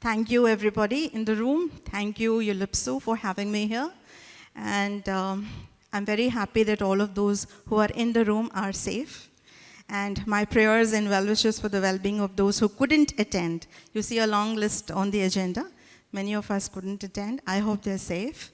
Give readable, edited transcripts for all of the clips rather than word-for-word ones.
Thank you, everybody in the room. Thank you, Yulipsu, for having me here. And I'm very happy that all of those who are in the room are safe. And my prayers and well wishes for the well-being of those who couldn't attend. You see a long list on the agenda. Many of us couldn't attend. I hope they're safe.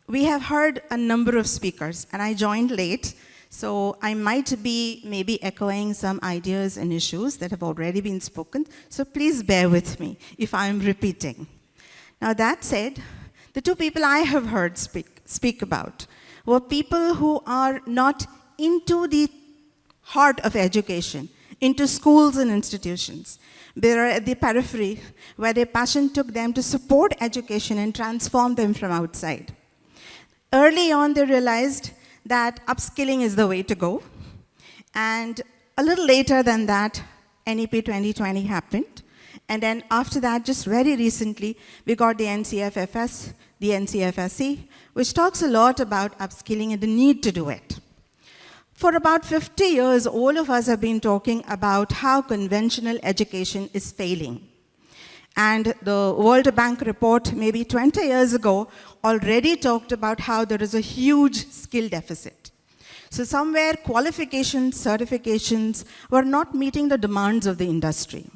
We have heard a number of speakers, and I joined late. So I might be maybe echoing some ideas and issues that have already been spoken. So please bear with me if I'm repeating. Now that said, the two people I have heard speak about were people who are not into the heart of education, into schools and institutions. They are at the periphery, where their passion took them to support education and transform them from outside. Early on, they realized that upskilling is the way to go. And a little later than that, NEP 2020 happened. And then after that, just very recently, we got the NCFFS, the NCFSE, which talks a lot about upskilling and the need to do it. For about 50 years, all of us have been talking about how conventional education is failing. And the World Bank report, maybe 20 years ago, already talked about how there is a huge skill deficit. So somewhere qualifications, certifications were not meeting the demands of the industry.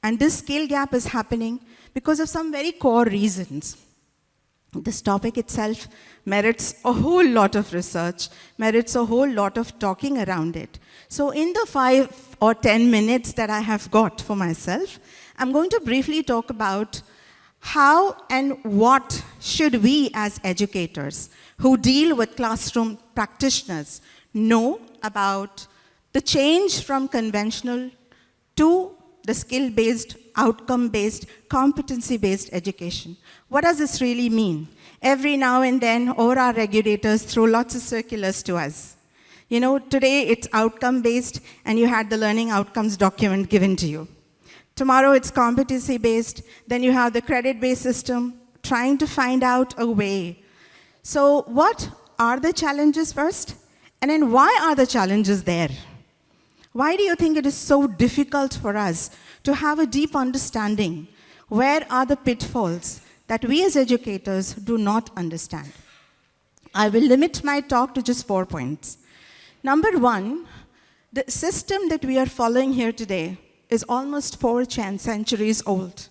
And this skill gap is happening because of some very core reasons. This topic itself merits a whole lot of research, merits a whole lot of talking around it. So in the 5 or 10 minutes that I have got for myself, I'm going to briefly talk about how and what should we as educators who deal with classroom practitioners know about the change from conventional to the skill-based, outcome-based, competency-based education. What does this really mean? Every now and then, all our regulators throw lots of circulars to us. You know, today it's outcome-based, and you had the learning outcomes document given to you. Tomorrow it's competency-based, then you have the credit-based system, trying to find out a way. So what are the challenges first? And then why are the challenges there? Why do you think it is so difficult for us to have a deep understanding? Where are the pitfalls that we as educators do not understand? I will limit my talk to just 4 points. Number one, the system that we are following here today is almost 4 centuries old.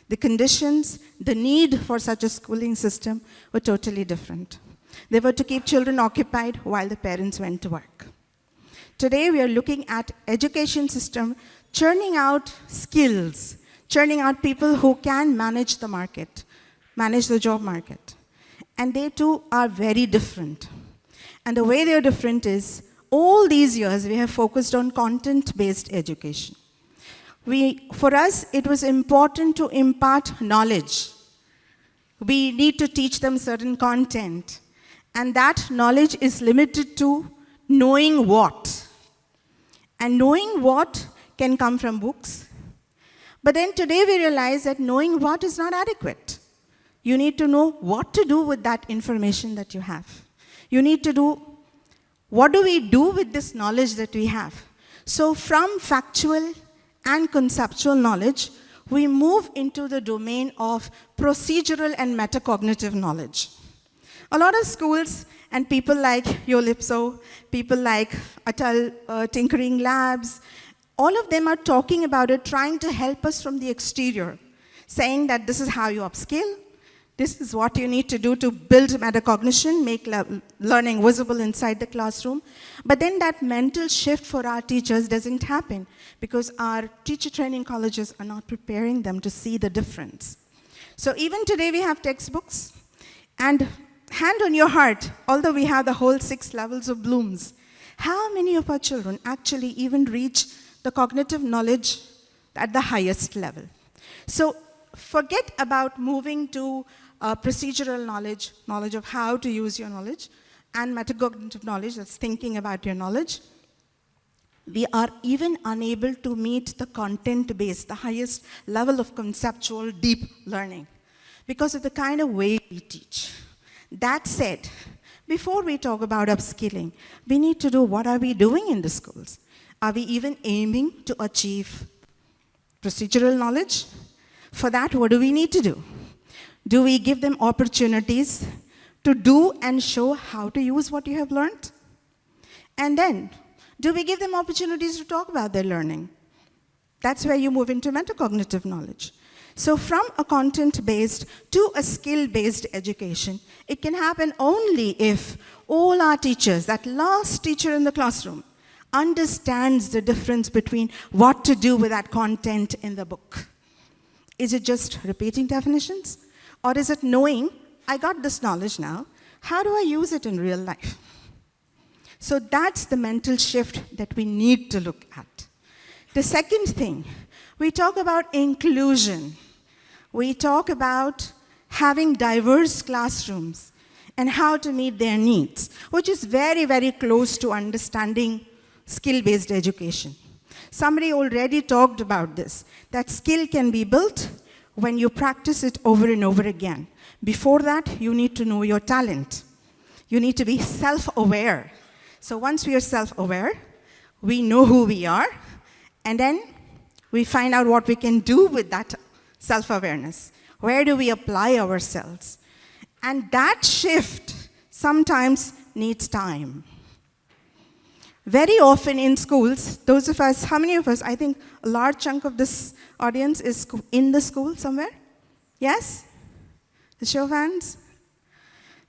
The conditions, the need for such a schooling system were totally different. They were to keep children occupied while the parents went to work. Today we are looking at education system churning out skills, churning out people who can manage the market, manage the job market. And they too are very different. And the way they are different is, all these years we have focused on content-based education. For us, it was important to impart knowledge. We need to teach them certain content. And that knowledge is limited to knowing what. And knowing what can come from books. But then today we realize that knowing what is not adequate. You need to know what to do with that information that you have. You need to do, what do we do with this knowledge that we have? So from factual and conceptual knowledge, we move into the domain of procedural and metacognitive knowledge. A lot of schools and people like Yolipso, people like Atal Tinkering Labs, all of them are talking about it, trying to help us from the exterior, saying that this is how you upskill, this is what you need to do to build metacognition, make learning visible inside the classroom. But then that mental shift for our teachers doesn't happen because our teacher training colleges are not preparing them to see the difference. So even today we have textbooks, and hand on your heart, although we have the whole 6 levels of Bloom's, how many of our children actually even reach the cognitive knowledge at the highest level? So forget about moving to procedural knowledge, knowledge of how to use your knowledge, and metacognitive knowledge, that's thinking about your knowledge. We are even unable to meet the content-based, the highest level of conceptual deep learning because of the kind of way we teach. That said, before we talk about upskilling, we need to do, what are we doing in the schools? Are we even aiming to achieve procedural knowledge? For that, what do we need to do? Do we give them opportunities to do and show how to use what you have learned? And then, do we give them opportunities to talk about their learning? That's where you move into metacognitive knowledge. So from a content-based to a skill-based education, it can happen only if all our teachers, that last teacher in the classroom, understands the difference between what to do with that content in the book. Is it just repeating definitions? Or is it knowing, I got this knowledge now, how do I use it in real life? So that's the mental shift that we need to look at. The second thing, we talk about inclusion. We talk about having diverse classrooms and how to meet their needs, which is very, very close to understanding skill-based education. Somebody already talked about this, that skill can be built when you practice it over and over again. Before that, you need to know your talent. You need to be self-aware. So once we are self-aware, we know who we are, and then we find out what we can do with that self-awareness. Where do we apply ourselves? And that shift sometimes needs time. Very often in schools, those of us, how many of us, I think a large chunk of this audience is in the school somewhere? Yes? The show of hands?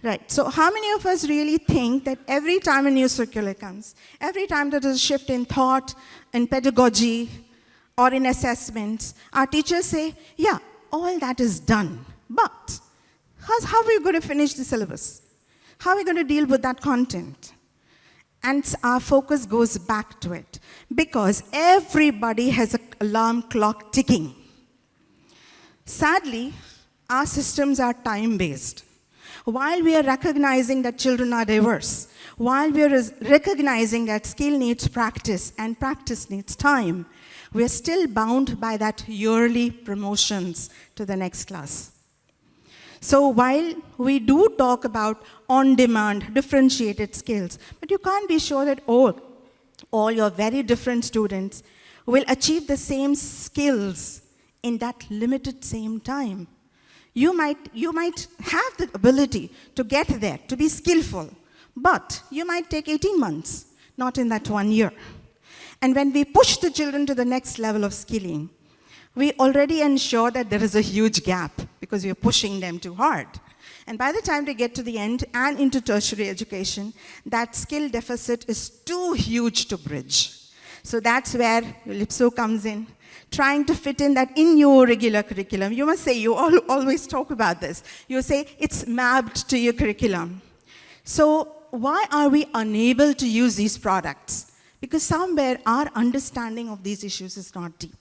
Right, so how many of us really think that every time a new circular comes, every time there is a shift in thought, in pedagogy, or in assessments, our teachers say, yeah, all that is done, but how are we going to finish the syllabus? How are we going to deal with that content? And our focus goes back to it, because everybody has an alarm clock ticking. Sadly, our systems are time-based. While we are recognizing that children are diverse, while we are recognizing that skill needs practice and practice needs time, we are still bound by that yearly promotions to the next class. So while we do talk about on-demand, differentiated skills, but you can't be sure that all your very different students will achieve the same skills in that limited same time. You might have the ability to get there, to be skillful, but you might take 18 months, not in that 1 year. And when we push the children to the next level of skilling, we already ensure that there is a huge gap because we are pushing them too hard. And by the time they get to the end and into tertiary education, that skill deficit is too huge to bridge. So that's where Lipso comes in, trying to fit in that in your regular curriculum. You must say, you always talk about this. You say it's mapped to your curriculum. So why are we unable to use these products? Because somewhere our understanding of these issues is not deep.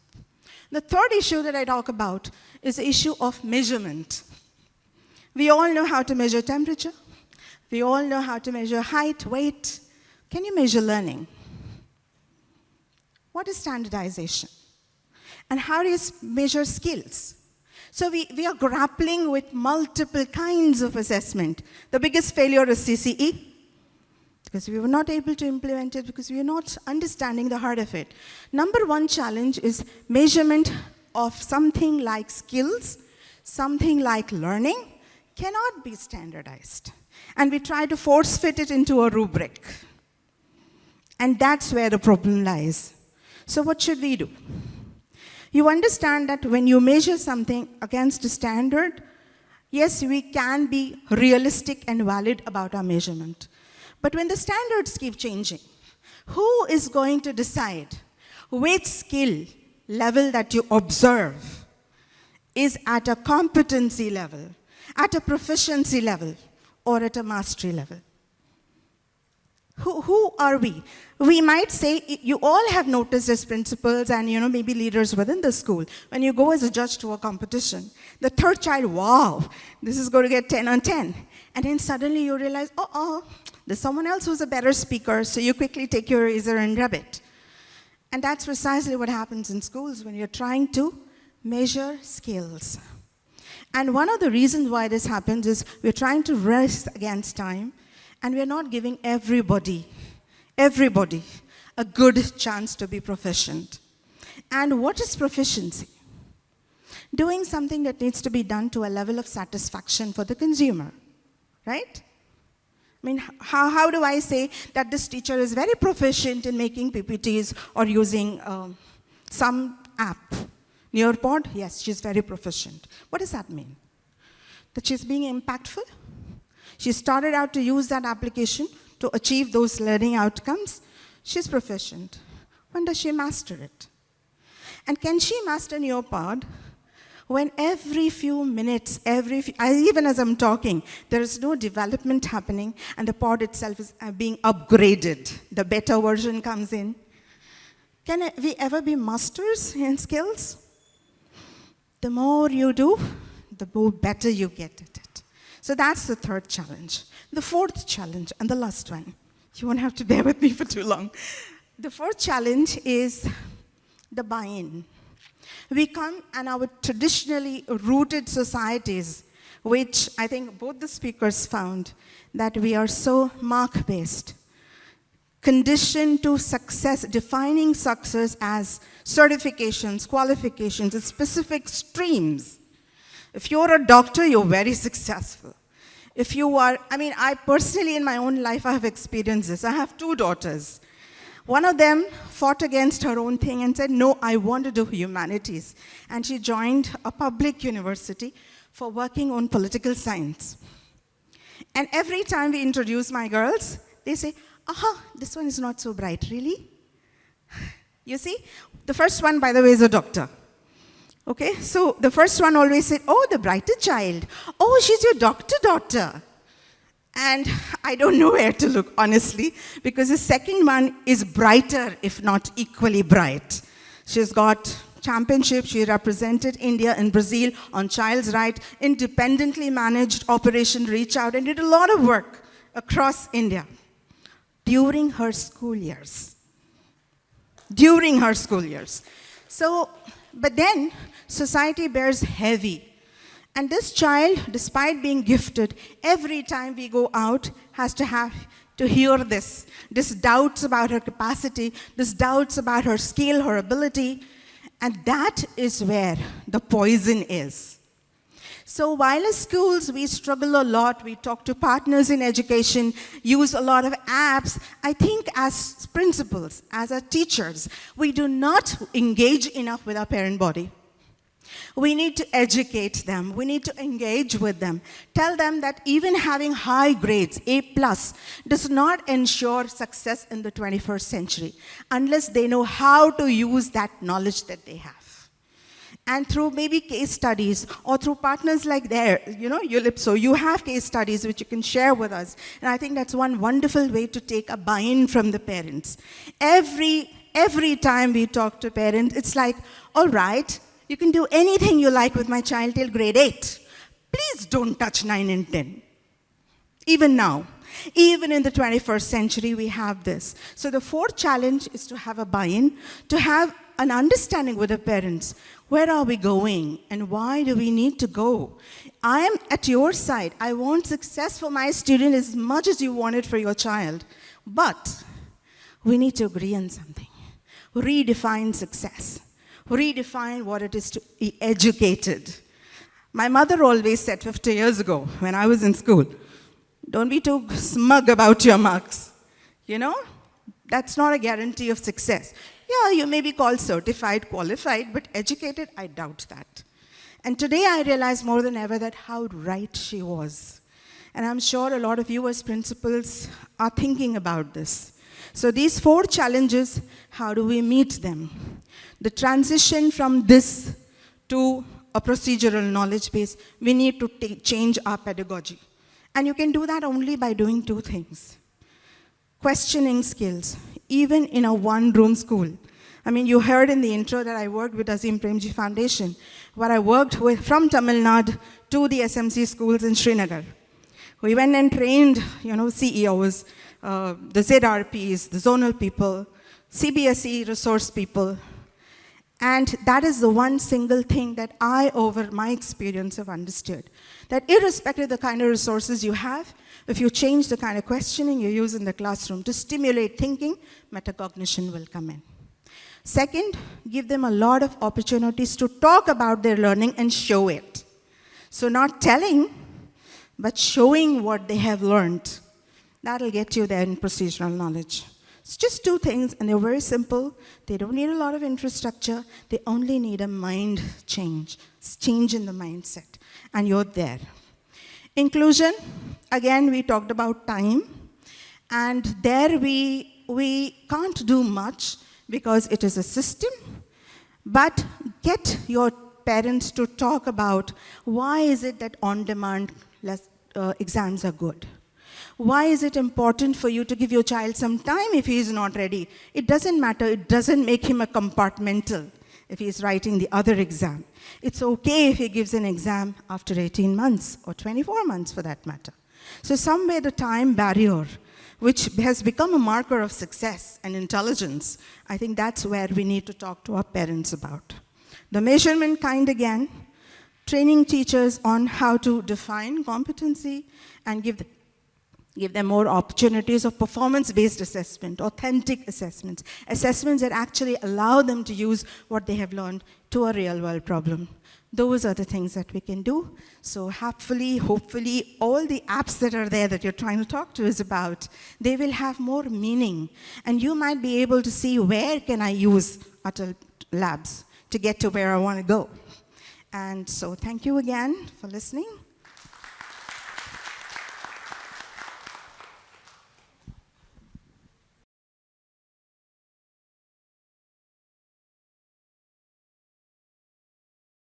The third issue that I talk about is the issue of measurement. We all know how to measure temperature. We all know how to measure height, weight. Can you measure learning? What is standardization? And how do you measure skills? So we are grappling with multiple kinds of assessment. The biggest failure is CCE, because we were not able to implement it because we are not understanding the heart of it. Number one challenge is measurement of something like skills, something like learning, cannot be standardized. And we try to force fit it into a rubric. And that's where the problem lies. So what should we do? You understand that when you measure something against a standard, yes, we can be realistic and valid about our measurement. But when the standards keep changing, who is going to decide which skill level that you observe is at a competency level, at a proficiency level, or at a mastery level? Who are we? We might say, you all have noticed as principals and maybe leaders within the school, when you go as a judge to a competition, the third child, wow, this is going to get 10 on 10. And then suddenly you realize, there's someone else who's a better speaker, so you quickly take your eraser and rub it. And that's precisely what happens in schools when you're trying to measure skills. And one of the reasons why this happens is we're trying to race against time, and we're not giving everybody a good chance to be proficient. And what is proficiency? doing something that needs to be done to a level of satisfaction for the consumer, right? I mean, how do I say that this teacher is very proficient in making PPTs or using some app? Nearpod, yes, she's very proficient. What does that mean? That she's being impactful? She started out to use that application to achieve those learning outcomes. She's proficient. When does she master it? And can she master Nearpod when every few minutes, even as I'm talking, there is no development happening and the pod itself is being upgraded. The better version comes in. Can we ever be masters in skills? The more you do, the more better you get at it. So that's the third challenge. The fourth challenge, and the last one. You won't have to bear with me for too long. The fourth challenge is the buy-in. We come in our traditionally rooted societies, which I think both the speakers found, that we are so mark-based, conditioned to success, defining success as certifications, qualifications, and specific streams. If you're a doctor, you're very successful. If you are, I personally in my own life, I have experienced this. I have 2 daughters. One of them fought against her own thing and said, no, I want to do humanities. And she joined a public university for working on political science. And every time we introduce my girls, they say, aha, this one is not so bright, really? You see, the first one, by the way, is a doctor. Okay, so the first one always said, oh, the brighter child. Oh, she's your doctor daughter. And I don't know where to look, honestly, because the second one is brighter, if not equally bright. She's got championships. She represented India and Brazil on child's right, independently managed Operation Reach Out, and did a lot of work across India during her school years. So, but then society bears heavy. And this child, despite being gifted, every time we go out, has to have to hear this doubts about her capacity, this doubts about her skill, her ability, and that is where the poison is. So while in schools we struggle a lot, we talk to partners in education, use a lot of apps, I think as principals, as our teachers, we do not engage enough with our parent body. We need to educate them. We need to engage with them. Tell them that even having high grades, A+, does not ensure success in the 21st century unless they know how to use that knowledge that they have. And through maybe case studies or through partners like Ulipso, you have case studies which you can share with us. And I think that's one wonderful way to take a buy-in from the parents. Every time we talk to parents, it's like, all right, you can do anything you like with my child till grade 8. Please don't touch 9 and 10. Even now, even in the 21st century, we have this. So the fourth challenge is to have a buy-in, to have an understanding with the parents. Where are we going and why do we need to go? I am at your side. I want success for my student as much as you want it for your child. But we need to agree on something. Redefine success. Redefine what it is to be educated. My mother always said 50 years ago when I was in school, don't be too smug about your marks. That's not a guarantee of success. Yeah, you may be called certified, qualified, but educated, I doubt that. And today I realize more than ever that how right she was. And I'm sure a lot of you as principals are thinking about this. So these 4 challenges, how do we meet them? The transition from this to a procedural knowledge base, we need to change our pedagogy. And you can do that only by doing 2 things. Questioning skills, even in a one-room school. You heard in the intro that I worked with Azim Premji Foundation, where I worked with from Tamil Nadu to the SMC schools in Srinagar. We went and trained, CEOs, the ZRPs, the zonal people, CBSE resource people. And that is the one single thing that I, over my experience, have understood. That irrespective of the kind of resources you have, if you change the kind of questioning you use in the classroom to stimulate thinking, metacognition will come in. Second, give them a lot of opportunities to talk about their learning and show it. So not telling, but showing what they have learned. That'll get you there in procedural knowledge. It's just 2 things, and they're very simple. They don't need a lot of infrastructure. They only need a mind change. It's change in the mindset, and you're there. Inclusion, again, we talked about time, and there we can't do much because it is a system, but get your parents to talk about why is it that on-demand exams are good. Why is it important for you to give your child some time if he is not ready? It doesn't matter. It doesn't make him a compartmental if he is writing the other exam. It's okay if he gives an exam after 18 months or 24 months for that matter. So somewhere the time barrier, which has become a marker of success and intelligence, I think that's where we need to talk to our parents about. The measurement kind again, training teachers on how to define competency and give them more opportunities of performance-based assessment, authentic assessments, assessments that actually allow them to use what they have learned to a real-world problem. Those are the things that we can do. So hopefully, all the apps that are there that you're trying to talk to us about, they will have more meaning. And you might be able to see where can I use Atal Labs to get to where I want to go. And so thank you again for listening.